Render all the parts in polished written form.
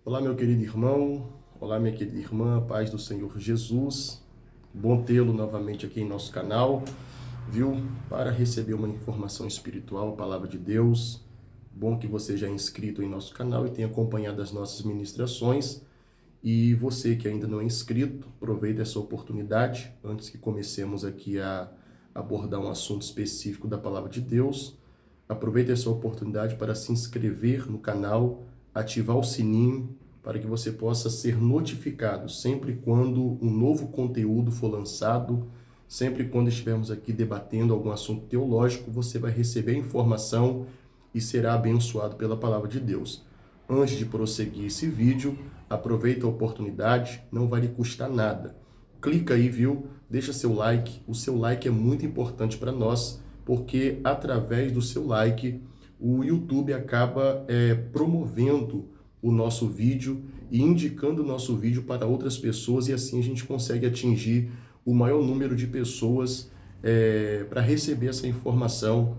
Olá, meu querido irmão. Olá, minha querida irmã. Paz do Senhor Jesus. Bom tê-lo novamente aqui em nosso canal, viu? Para receber uma informação espiritual, a palavra de Deus. Bom que você já é inscrito em nosso canal e tenha acompanhado as nossas ministrações. E você que ainda não é inscrito, aproveite essa oportunidade antes que comecemos aqui a abordar um assunto específico da palavra de Deus. Aproveite essa oportunidade para se inscrever no canal, ativar o sininho para que você possa ser notificado sempre quando um novo conteúdo for lançado, sempre quando estivermos aqui debatendo algum assunto teológico, você vai receber a informação e será abençoado pela palavra de Deus. Antes de prosseguir esse vídeo, aproveita a oportunidade, não vai lhe custar nada. Clica aí, viu? Deixa seu like. O seu like é muito importante para nós, porque através do seu like, o YouTube acaba promovendo o nosso vídeo e indicando o nosso vídeo para outras pessoas, e assim a gente consegue atingir o maior número de pessoas para receber essa informação,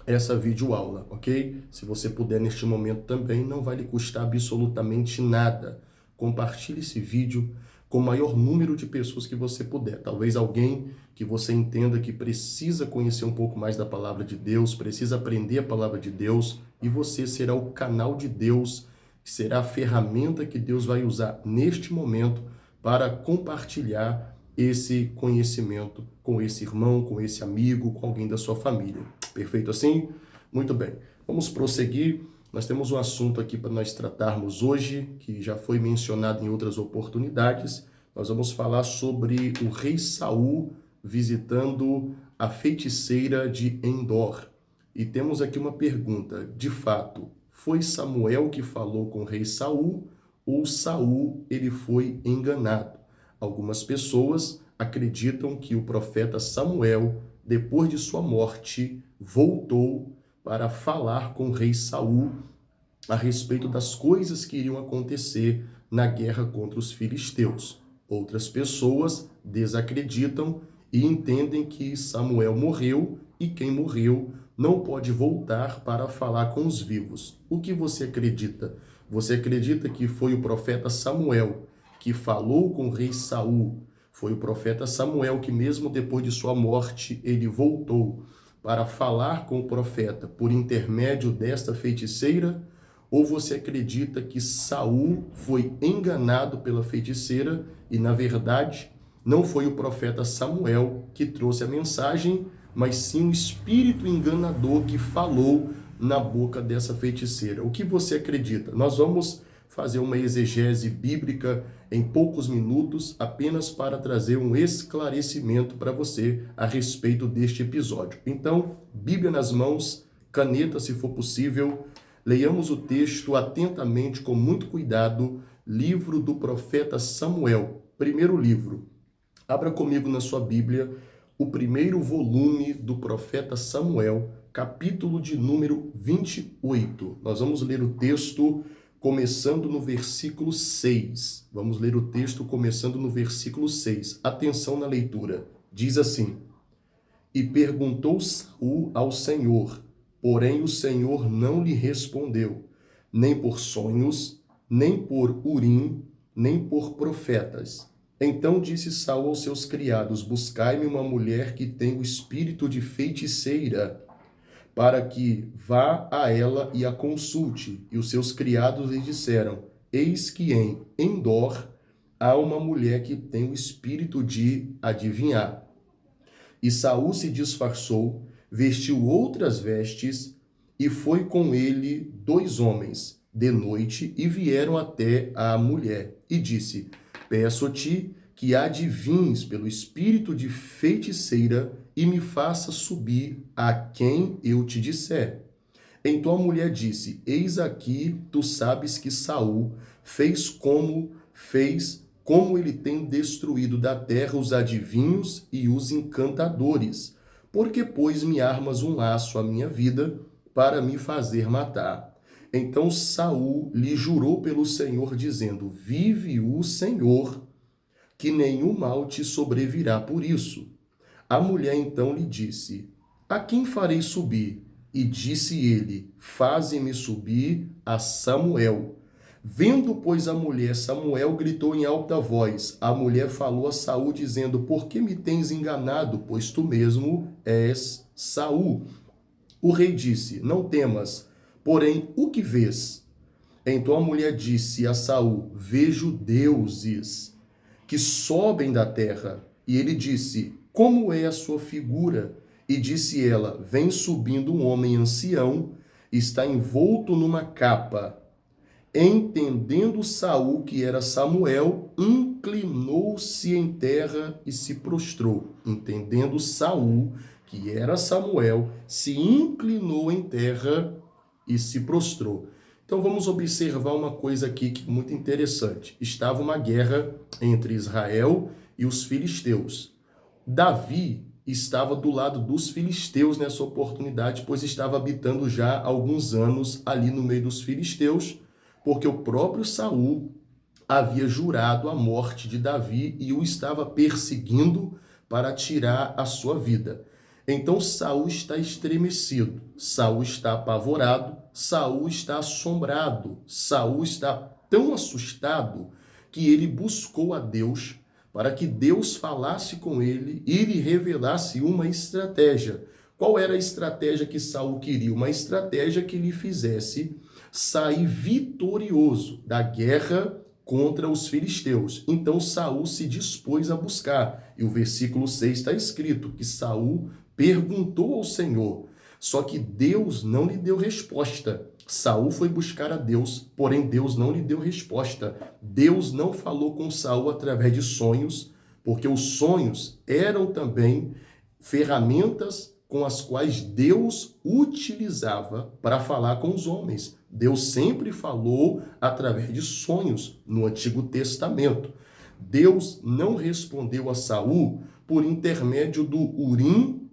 essa videoaula, ok? Se você puder neste momento também, não vai lhe custar absolutamente nada. Compartilhe esse vídeo com o maior número de pessoas que você puder. Talvez alguém que você entenda que precisa conhecer um pouco mais da palavra de Deus, precisa aprender a palavra de Deus, e você será o canal de Deus, que será a ferramenta que Deus vai usar neste momento para compartilhar esse conhecimento com esse irmão, com esse amigo, com alguém da sua família. Perfeito assim? Muito bem. Vamos prosseguir. Nós temos um assunto aqui para nós tratarmos hoje, que já foi mencionado em outras oportunidades. Nós vamos falar sobre o rei Saul visitando a feiticeira de Endor. E temos aqui uma pergunta. De fato, foi Samuel que falou com o rei Saul ou Saul ele foi enganado? Algumas pessoas acreditam que o profeta Samuel, depois de sua morte, voltou para falar com o rei Saul a respeito das coisas que iriam acontecer na guerra contra os filisteus. Outras pessoas desacreditam e entendem que Samuel morreu e quem morreu não pode voltar para falar com os vivos. O que você acredita? Você acredita que foi o profeta Samuel que falou com o rei Saul? Foi o profeta Samuel que, mesmo depois de sua morte, ele voltou para falar com o profeta por intermédio desta feiticeira? Ou você acredita que Saul foi enganado pela feiticeira e, na verdade, não foi o profeta Samuel que trouxe a mensagem, mas sim o espírito enganador que falou na boca dessa feiticeira? O que você acredita? Nós vamos fazer uma exegese bíblica em poucos minutos, apenas para trazer um esclarecimento para você a respeito deste episódio. Então, Bíblia nas mãos, caneta se for possível. Leiamos o texto atentamente, com muito cuidado, livro do profeta Samuel, primeiro livro. Abra comigo na sua Bíblia o primeiro volume do profeta Samuel, capítulo de número 28. Nós vamos ler o texto começando no versículo 6. Vamos ler o texto começando no versículo 6. Atenção na leitura. Diz assim: E perguntou Saul ao Senhor, porém o Senhor não lhe respondeu, nem por sonhos, nem por Urim, nem por profetas. Então disse Saul aos seus criados: Buscai-me uma mulher que tem o espírito de feiticeira, para que vá a ela e a consulte. E os seus criados lhe disseram: Eis que em Endor há uma mulher que tem o espírito de adivinhar. E Saul se disfarçou, vestiu outras vestes, e foi com ele 2 homens de noite, e vieram até a mulher, e disse: Peço-te que adivinhes pelo espírito de feiticeira, e me faça subir a quem eu te disser. Então a mulher disse: Eis aqui, tu sabes que Saul fez como ele tem destruído da terra os adivinhos e os encantadores. Porque, pois, me armas um laço à minha vida para me fazer matar? Então Saul lhe jurou pelo Senhor, dizendo: Vive o Senhor, que nenhum mal te sobrevirá por isso. A mulher então lhe disse: A quem farei subir? E disse ele: Faze-me subir a Samuel. Vendo, pois, a mulher, Samuel gritou em alta voz. A mulher falou a Saul, dizendo: Por que me tens enganado? Pois tu mesmo és Saul. O rei disse: Não temas, porém, o que vês? Então a mulher disse a Saul: Vejo deuses que sobem da terra. E ele disse: Como é a sua figura? E disse ela: Vem subindo um homem ancião, está envolto numa capa. Entendendo Saul que era Samuel, inclinou-se em terra e se prostrou. Entendendo Saul que era Samuel, se inclinou em terra e se prostrou. Então vamos observar uma coisa aqui que é muito interessante. Estava uma guerra entre Israel e os filisteus. Davi estava do lado dos filisteus nessa oportunidade, pois estava habitando já há alguns anos ali no meio dos filisteus, porque o próprio Saul havia jurado a morte de Davi e o estava perseguindo para tirar a sua vida. Então Saul está estremecido, Saul está apavorado, Saul está assombrado, Saul está tão assustado que ele buscou a Deus para que Deus falasse com ele e lhe revelasse uma estratégia. Qual era a estratégia que Saul queria? Uma estratégia que lhe fizesse sair vitorioso da guerra contra os filisteus. Então Saul se dispôs a buscar. E o versículo 6 está escrito que Saul perguntou ao Senhor, só que Deus não lhe deu resposta. Saul foi buscar a Deus, porém Deus não lhe deu resposta. Deus não falou com Saul através de sonhos, porque os sonhos eram também ferramentas com as quais Deus utilizava para falar com os homens. Deus sempre falou através de sonhos no Antigo Testamento. Deus não respondeu a Saul por intermédio do Urim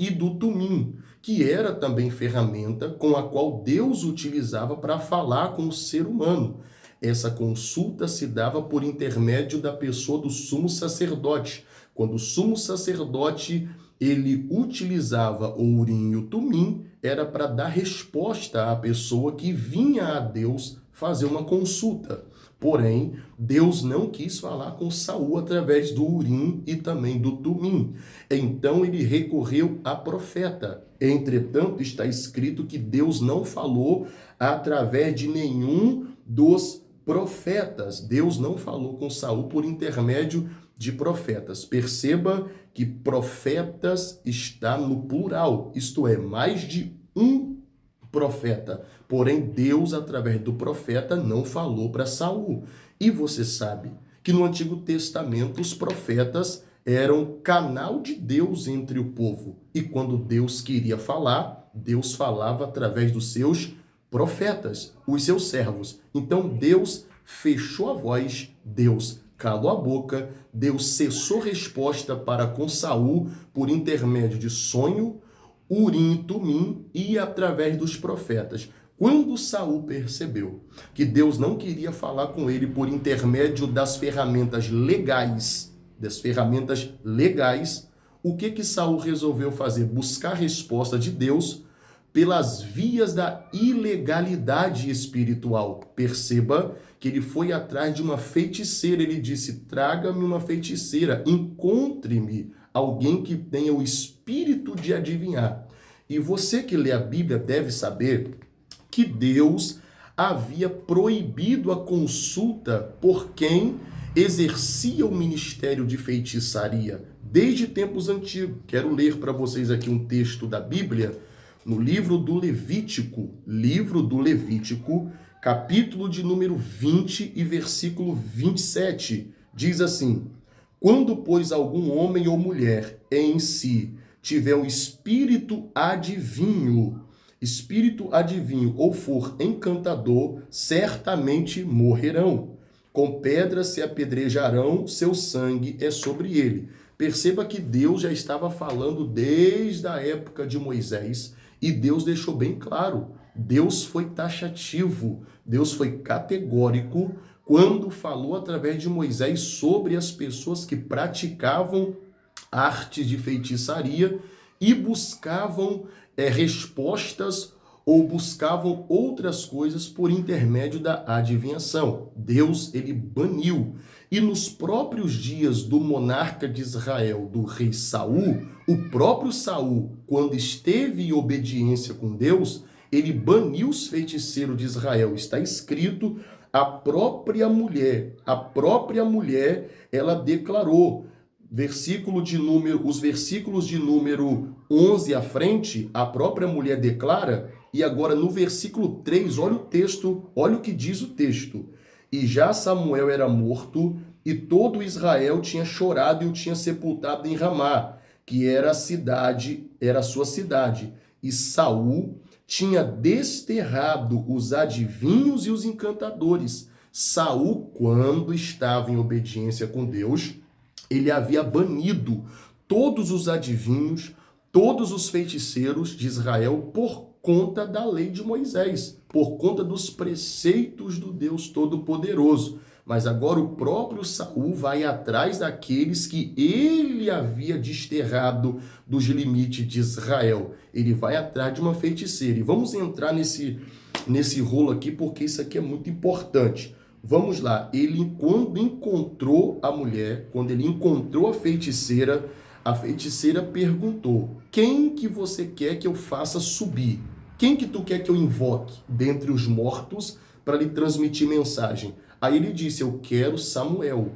e do Tumim, que era também ferramenta com a qual Deus utilizava para falar com o ser humano. Essa consulta se dava por intermédio da pessoa do sumo sacerdote. Quando o sumo sacerdote ele utilizava o Urim e o Tumim, era para dar resposta à pessoa que vinha a Deus fazer uma consulta. Porém, Deus não quis falar com Saul através do Urim e também do Tumim. Então ele recorreu a profeta. Entretanto, está escrito que Deus não falou através de nenhum dos profetas. Deus não falou com Saul por intermédio de profetas. Perceba que profetas está no plural, isto é, mais de um profeta. Porém, Deus, através do profeta, não falou para Saul. E você sabe que no Antigo Testamento os profetas eram canal de Deus entre o povo. E quando Deus queria falar, Deus falava através dos seus profetas, os seus servos. Então Deus fechou a voz, Deus calou a boca, Deus cessou resposta para com Saul por intermédio de sonho, Urim e Tumim e através dos profetas. Quando Saul percebeu que Deus não queria falar com ele por intermédio das ferramentas legais, o que Saul resolveu fazer? Buscar a resposta de Deus pelas vias da ilegalidade espiritual. Perceba que ele foi atrás de uma feiticeira. Ele disse: traga-me uma feiticeira, encontre-me alguém que tenha o espírito de adivinhar. E você que lê a Bíblia deve saber que Deus havia proibido a consulta por quem exercia o ministério de feitiçaria desde tempos antigos. Quero ler para vocês aqui um texto da Bíblia, no livro do Levítico, capítulo de número 20 e versículo 27. Diz assim: quando, pois, algum homem ou mulher em si tiver um espírito adivinho, ou for encantador, certamente morrerão. Com pedras se apedrejarão, seu sangue é sobre ele. Perceba que Deus já estava falando desde a época de Moisés e Deus deixou bem claro. Deus foi taxativo, Deus foi categórico quando falou através de Moisés sobre as pessoas que praticavam artes de feitiçaria e buscavam respostas ou buscavam outras coisas por intermédio da adivinhação. Deus, ele baniu. E nos próprios dias do monarca de Israel, do rei Saul, o próprio Saul, quando esteve em obediência com Deus, ele baniu os feiticeiros de Israel. Está escrito, a própria mulher, ela declarou, os versículos de número 11 à frente, a própria mulher declara, e agora no versículo 3, olha o texto, olha o que diz o texto. E já Samuel era morto, e todo Israel tinha chorado e o tinha sepultado em Ramá, que era a sua cidade. E Saul tinha desterrado os adivinhos e os encantadores. Saul, quando estava em obediência com Deus, ele havia banido todos os adivinhos, todos os feiticeiros de Israel por conta da lei de Moisés, por conta dos preceitos do Deus Todo-Poderoso. Mas agora o próprio Saul vai atrás daqueles que ele havia desterrado dos limites de Israel. Ele vai atrás de uma feiticeira. E vamos entrar nesse rolo aqui, porque isso aqui é muito importante. Vamos lá. Ele, quando encontrou a mulher, quando ele encontrou a feiticeira perguntou: quem que você quer que eu faça subir? Quem que tu quer que eu invoque dentre os mortos para lhe transmitir mensagem? Aí ele disse: eu quero Samuel.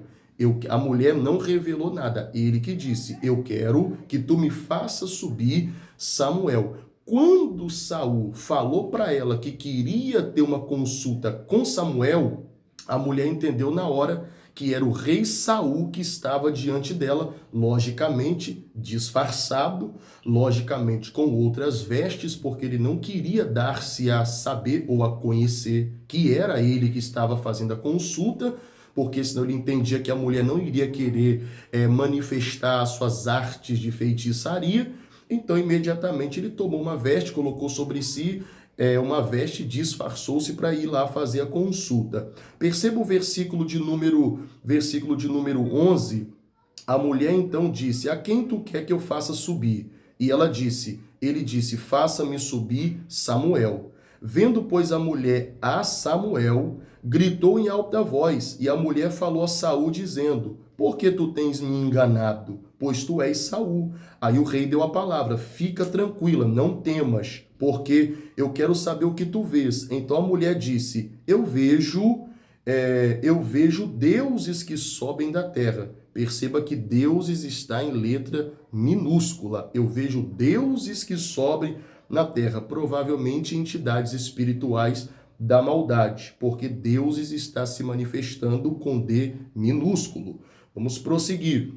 A mulher não revelou nada. Ele que disse: eu quero que tu me faça subir Samuel. Quando Saul falou para ela que queria ter uma consulta com Samuel, a mulher entendeu na hora que era o rei Saul que estava diante dela, logicamente disfarçado, logicamente com outras vestes, porque ele não queria dar-se a saber ou a conhecer que era ele que estava fazendo a consulta, porque senão ele entendia que a mulher não iria querer manifestar suas artes de feitiçaria. Então, imediatamente, ele tomou uma veste, colocou sobre si uma veste, disfarçou-se para ir lá fazer a consulta. Perceba o versículo de número 11. A mulher então disse: a quem tu quer que eu faça subir? E ele disse: faça-me subir Samuel. Vendo, pois, a mulher a Samuel, gritou em alta voz, e a mulher falou a Saul, dizendo: por que tu tens me enganado? Pois tu és Saul. Aí o rei deu a palavra: fica tranquila, não temas, porque eu quero saber o que tu vês. Então a mulher disse: eu vejo deuses que sobem da terra. Perceba que deuses está em letra minúscula. Eu vejo deuses que sobem na terra, provavelmente entidades espirituais da maldade, porque deuses está se manifestando com D minúsculo. Vamos prosseguir.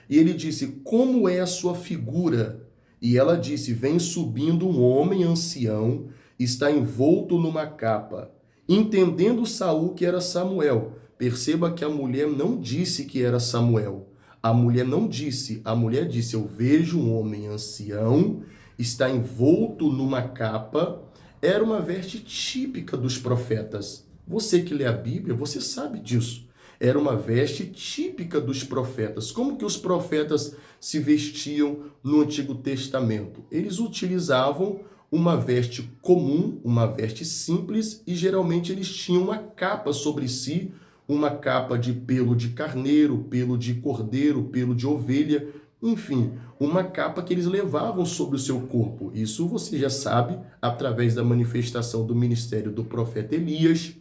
E ele disse: como é a sua figura? E ela disse: vem subindo um homem ancião, está envolto numa capa. Entendendo Saul que era Samuel. Perceba que a mulher não disse que era Samuel. A mulher não disse. A mulher disse: eu vejo um homem ancião, está envolto numa capa. Era uma veste típica dos profetas. Você que lê a Bíblia, você sabe disso. Era uma veste típica dos profetas. Como que os profetas se vestiam no Antigo Testamento? Eles utilizavam uma veste comum, uma veste simples, e geralmente eles tinham uma capa sobre si, uma capa de pelo de carneiro, pelo de cordeiro, pelo de ovelha, enfim, uma capa que eles levavam sobre o seu corpo. Isso você já sabe através da manifestação do ministério do profeta Elias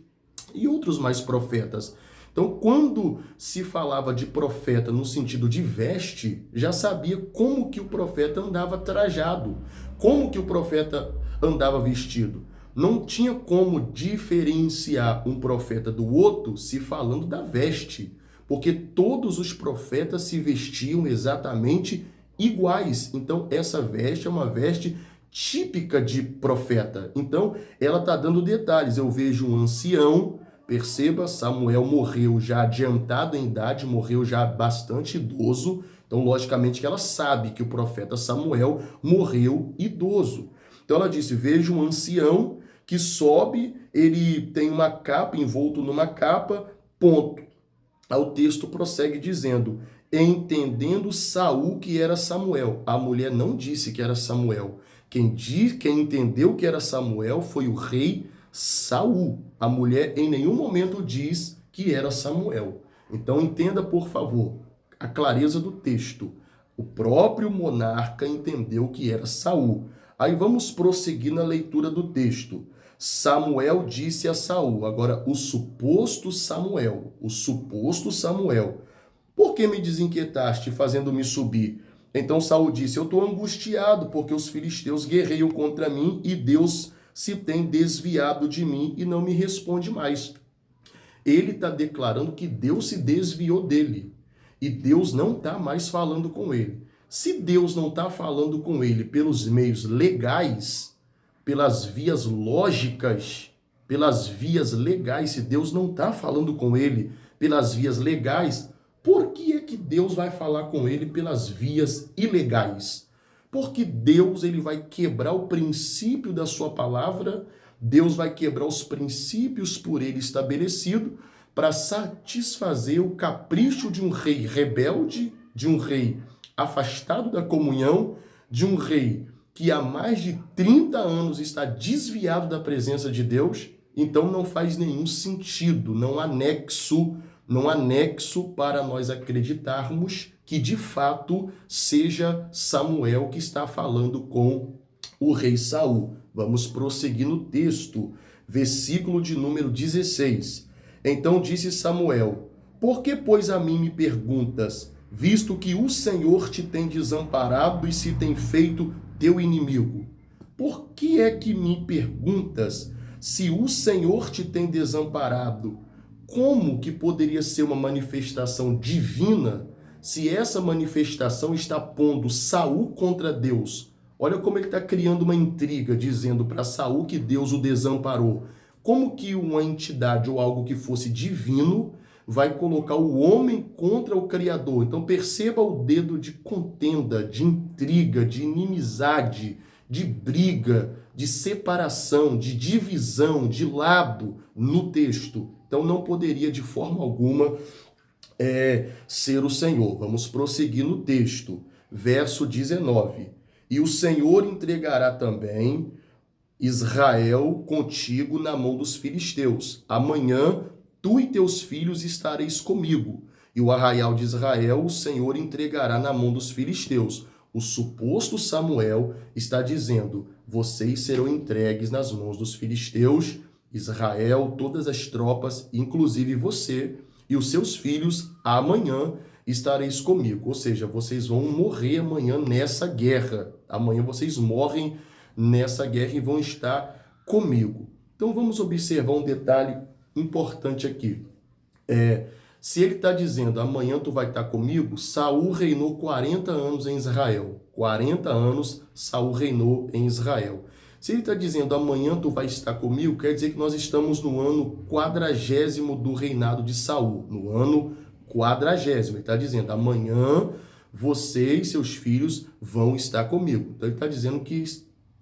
e outros mais profetas. Então, quando se falava de profeta no sentido de veste, já sabia como que o profeta andava trajado, como que o profeta andava vestido. Não tinha como diferenciar um profeta do outro se falando da veste, porque todos os profetas se vestiam exatamente iguais. Então, essa veste é uma veste típica de profeta. Então, ela está dando detalhes. Eu vejo um ancião. Perceba, Samuel morreu já adiantado em idade, morreu já bastante idoso. Então, logicamente, que ela sabe que o profeta Samuel morreu idoso. Então, ela disse: vejo um ancião que sobe, ele tem uma capa, envolto numa capa, ponto. Aí o texto prossegue dizendo: entendendo Saul que era Samuel. A mulher não disse que era Samuel. Quem entendeu que era Samuel foi o rei Saul. A mulher em nenhum momento diz que era Samuel. Então entenda, por favor, a clareza do texto. O próprio monarca entendeu que era Saul. Aí vamos prosseguir na leitura do texto. Samuel disse a Saul. Agora, o suposto Samuel. Por que me desinquietaste, fazendo-me subir? Então Saul disse, eu estou angustiado, porque os filisteus guerreiam contra mim e Deus se tem desviado de mim e não me responde mais. Ele está declarando que Deus se desviou dele e Deus não está mais falando com ele. Se Deus não está falando com ele pelos meios legais, pelas vias lógicas, se Deus não está falando com ele pelas vias legais, por que é que Deus vai falar com ele pelas vias ilegais? Porque Deus ele vai quebrar o princípio da sua palavra, Deus vai quebrar os princípios por ele estabelecido para satisfazer o capricho de um rei rebelde, de um rei afastado da comunhão, de um rei que há mais de 30 anos está desviado da presença de Deus. Então não faz nenhum sentido, não há nexo para nós acreditarmos que de fato seja Samuel que está falando com o rei Saul. Vamos prosseguir no texto, versículo de número 16. Então disse Samuel, por que, pois, a mim me perguntas, visto que o Senhor te tem desamparado e se tem feito teu inimigo? Por que é que me perguntas, se o Senhor te tem desamparado? Como que poderia ser uma manifestação divina se essa manifestação está pondo Saul contra Deus? Olha como ele está criando uma intriga, dizendo para Saul que Deus o desamparou. Como que uma entidade ou algo que fosse divino vai colocar o homem contra o Criador? Então perceba o dedo de contenda, de intriga, de inimizade, de briga, de separação, de divisão, de lado no texto. Então não poderia de forma alguma ser o Senhor. Vamos prosseguir no texto. Verso 19. E o Senhor entregará também Israel contigo na mão dos filisteus. Amanhã tu e teus filhos estareis comigo. E o arraial de Israel o Senhor entregará na mão dos filisteus. O suposto Samuel está dizendo, vocês serão entregues nas mãos dos filisteus, Israel, todas as tropas, inclusive você e os seus filhos, amanhã estareis comigo. Ou seja, vocês vão morrer amanhã nessa guerra. Amanhã vocês morrem nessa guerra e vão estar comigo. Então vamos observar um detalhe importante aqui. Se ele está dizendo, amanhã tu vai estar comigo, Saul reinou 40 anos em Israel. 40 anos Saul reinou em Israel. Se ele está dizendo, amanhã tu vai estar comigo, quer dizer que nós estamos no ano 40º do reinado de Saul. No ano 40º. Ele está dizendo, amanhã você e seus filhos vão estar comigo. Então ele está dizendo que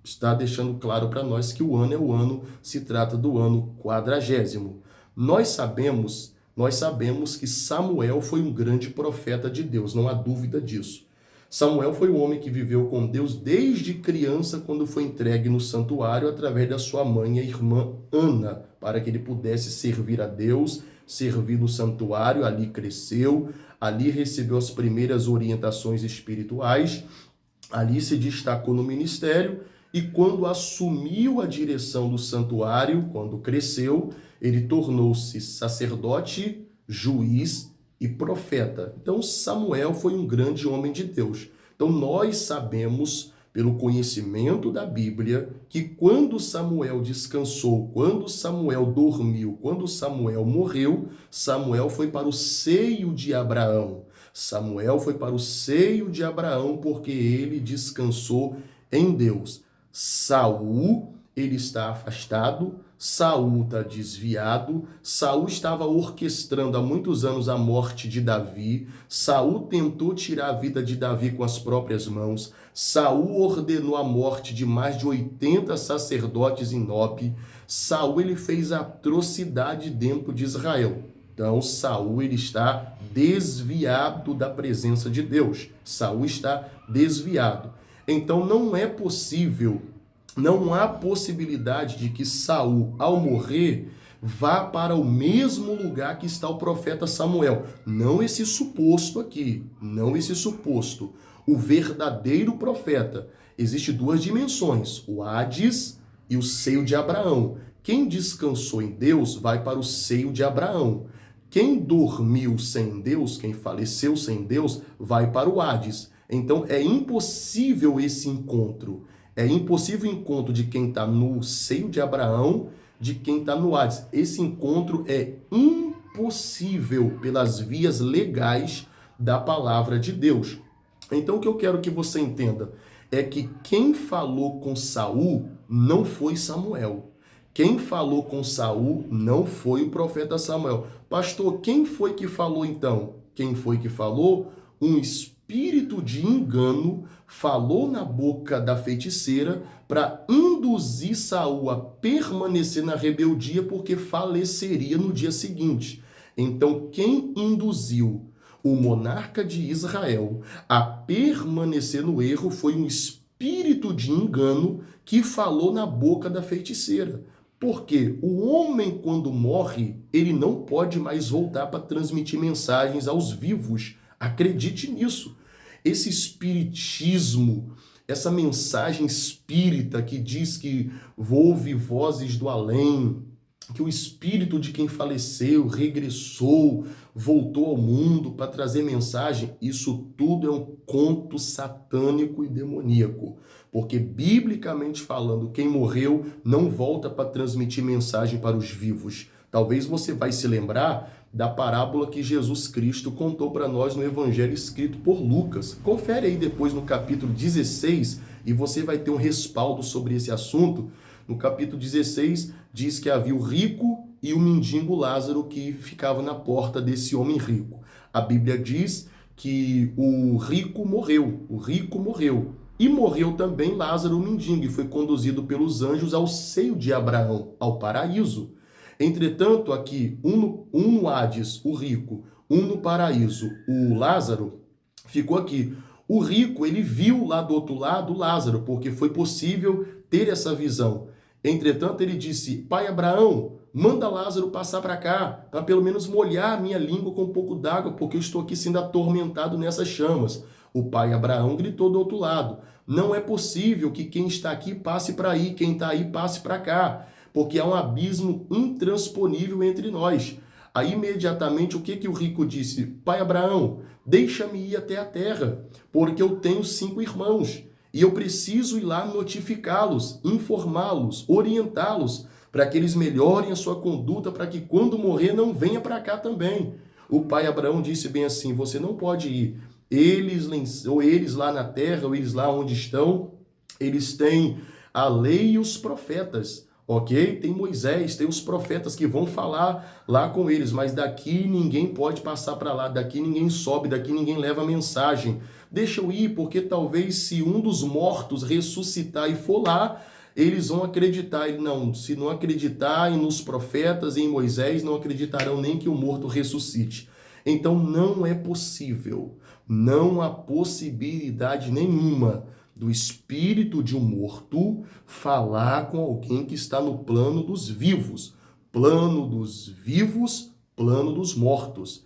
está deixando claro para nós que o ano é o ano, se trata do ano 40º. Nós sabemos que Samuel foi um grande profeta de Deus, não há dúvida disso. Samuel foi um homem que viveu com Deus desde criança, quando foi entregue no santuário através da sua mãe, a irmã Ana, para que ele pudesse servir a Deus, servir no santuário. Ali cresceu, ali recebeu as primeiras orientações espirituais, ali se destacou no ministério e quando assumiu a direção do santuário, quando cresceu, ele tornou-se sacerdote, juiz e profeta. Então Samuel foi um grande homem de Deus. Então nós sabemos, pelo conhecimento da Bíblia, que quando Samuel descansou, quando Samuel dormiu, quando Samuel morreu, Samuel foi para o seio de Abraão. Samuel foi para o seio de Abraão porque ele descansou em Deus. Saul, ele está afastado, Saul está desviado, Saul estava orquestrando há muitos anos a morte de Davi, Saul tentou tirar a vida de Davi com as próprias mãos, Saul ordenou a morte de mais de 80 sacerdotes em Nob, Saul ele fez atrocidade dentro de Israel. Então Saul ele está desviado da presença de Deus, Saul está desviado. Então não é possível, não há possibilidade de que Saul, ao morrer, vá para o mesmo lugar que está o profeta Samuel. Não esse suposto aqui, não esse suposto. O verdadeiro profeta. Existem duas dimensões, o Hades e o seio de Abraão. Quem descansou em Deus vai para o seio de Abraão. Quem dormiu sem Deus, quem faleceu sem Deus, vai para o Hades. Então é impossível esse encontro. É impossível o encontro de quem está no seio de Abraão, de quem está no Hades. Esse encontro é impossível pelas vias legais da palavra de Deus. Então o que eu quero que você entenda é que quem falou com Saul não foi Samuel. Quem falou com Saul não foi o profeta Samuel. Pastor, quem foi que falou então? Quem foi que falou? Um espírito de engano falou na boca da feiticeira para induzir Saul a permanecer na rebeldia porque faleceria no dia seguinte. Então, quem induziu o monarca de Israel a permanecer no erro foi um espírito de engano que falou na boca da feiticeira. Porque o homem, quando morre, ele não pode mais voltar para transmitir mensagens aos vivos. Acredite nisso. Esse espiritismo, essa mensagem espírita que diz que ouve vozes do além, que o espírito de quem faleceu, regressou, voltou ao mundo para trazer mensagem, isso tudo é um conto satânico e demoníaco. Porque, biblicamente falando, quem morreu não volta para transmitir mensagem para os vivos. Talvez você vai se lembrar da parábola que Jesus Cristo contou para nós no Evangelho escrito por Lucas. Confere aí depois no capítulo 16 e você vai ter um respaldo sobre esse assunto. No capítulo 16 diz que havia o rico e o mendigo Lázaro que ficava na porta desse homem rico. A Bíblia diz que o rico morreu. E morreu também Lázaro, o mendigo, e foi conduzido pelos anjos ao seio de Abraão, ao paraíso. Entretanto, aqui, um no Hades, o rico, um no paraíso, o Lázaro, ficou aqui. O rico, ele viu lá do outro lado Lázaro, porque foi possível ter essa visão. Entretanto, ele disse, pai Abraão, manda Lázaro passar para cá, para pelo menos molhar a minha língua com um pouco d'água, porque eu estou aqui sendo atormentado nessas chamas. O pai Abraão gritou do outro lado, não é possível que quem está aqui passe para aí, quem está aí passe para cá, porque há um abismo intransponível entre nós. Aí imediatamente o que o rico disse? Pai Abraão, deixa-me ir até a terra, porque eu tenho 5 irmãos e eu preciso ir lá notificá-los, informá-los, orientá-los, para que eles melhorem a sua conduta, para que quando morrer não venha para cá também. O pai Abraão disse bem assim, você não pode ir. Eles lá na terra, ou eles lá onde estão, eles têm a lei e os profetas, ok? Tem Moisés, tem os profetas que vão falar lá com eles, mas daqui ninguém pode passar para lá, daqui ninguém sobe, daqui ninguém leva mensagem. Deixa eu ir, porque talvez se um dos mortos ressuscitar e for lá, eles vão acreditar. Ele não, se não acreditarem nos profetas e em Moisés, não acreditarão nem que o morto ressuscite. Então não é possível, não há possibilidade nenhuma do espírito de um morto falar com alguém que está no plano dos vivos. Plano dos vivos, plano dos mortos.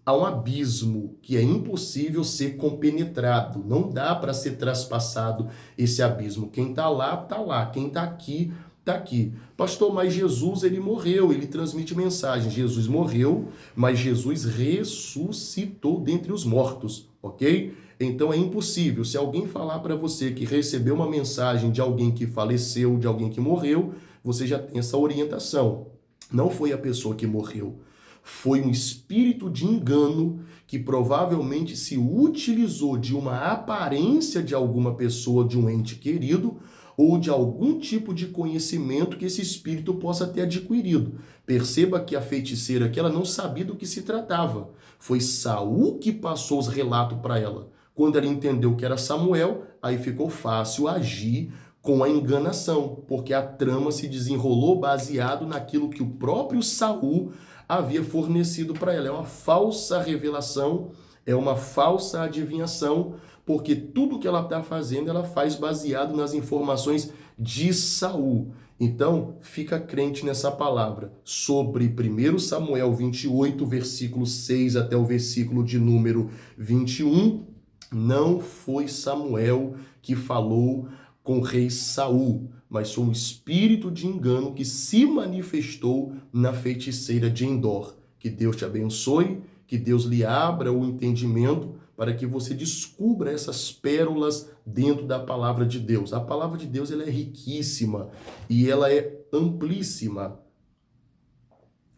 Há um abismo que é impossível ser compenetrado. Não dá para ser traspassado esse abismo. Quem está lá, está lá. Quem está aqui, está aqui. Pastor, mas Jesus, ele morreu, ele transmite mensagem. Jesus morreu, mas Jesus ressuscitou dentre os mortos, ok? Então é impossível. Se alguém falar para você que recebeu uma mensagem de alguém que faleceu, de alguém que morreu, você já tem essa orientação. Não foi a pessoa que morreu. Foi um espírito de engano que provavelmente se utilizou de uma aparência de alguma pessoa, de um ente querido, ou de algum tipo de conhecimento que esse espírito possa ter adquirido. Perceba que a feiticeira aqui, ela não sabia do que se tratava. Foi Saul que passou os relatos para ela. Quando ela entendeu que era Samuel, aí ficou fácil agir com a enganação, porque a trama se desenrolou baseado naquilo que o próprio Saul havia fornecido para ela. É uma falsa revelação, É uma falsa adivinhação, porque tudo que ela está fazendo, ela faz baseado nas informações de Saul. Então, fica crente nessa palavra. Sobre 1 Samuel 28, versículo 6 até o versículo de número 21, não foi Samuel que falou com o rei Saul, mas foi um espírito de engano que se manifestou na feiticeira de Endor. Que Deus te abençoe, que Deus lhe abra o entendimento para que você descubra essas pérolas dentro da palavra de Deus. A palavra de Deus ela é riquíssima e ela é amplíssima,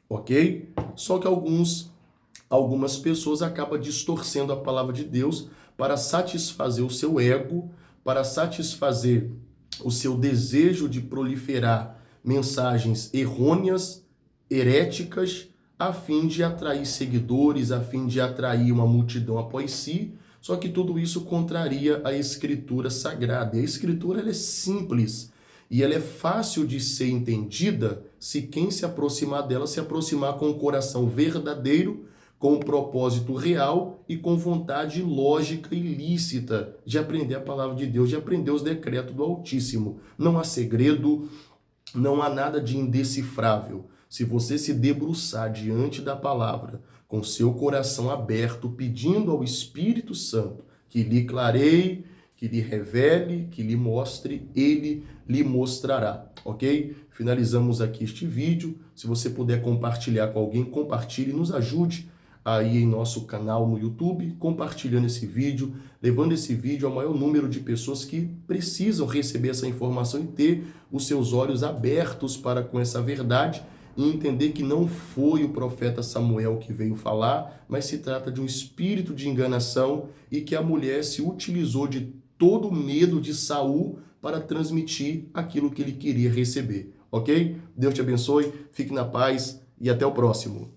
ok? Só que algumas pessoas acabam distorcendo a palavra de Deus para satisfazer o seu ego, para satisfazer o seu desejo de proliferar mensagens errôneas, heréticas, a fim de atrair seguidores, a fim de atrair uma multidão após si. Só que tudo isso contraria a Escritura Sagrada. E a Escritura ela é simples e ela é fácil de ser entendida se quem se aproximar dela se aproximar com o coração verdadeiro, com um propósito real e com vontade lógica e lícita de aprender a palavra de Deus, de aprender os decretos do Altíssimo. Não há segredo, não há nada de indecifrável. Se você se debruçar diante da palavra, com seu coração aberto, pedindo ao Espírito Santo que lhe clareie, que lhe revele, que lhe mostre, ele lhe mostrará, ok? Finalizamos aqui este vídeo. Se você puder compartilhar com alguém, compartilhe, nos ajude aí em nosso canal no YouTube, compartilhando esse vídeo, levando esse vídeo ao maior número de pessoas que precisam receber essa informação e ter os seus olhos abertos para com essa verdade e entender que não foi o profeta Samuel que veio falar, mas se trata de um espírito de enganação e que a mulher se utilizou de todo o medo de Saul para transmitir aquilo que ele queria receber, ok? Deus te abençoe, fique na paz e até o próximo.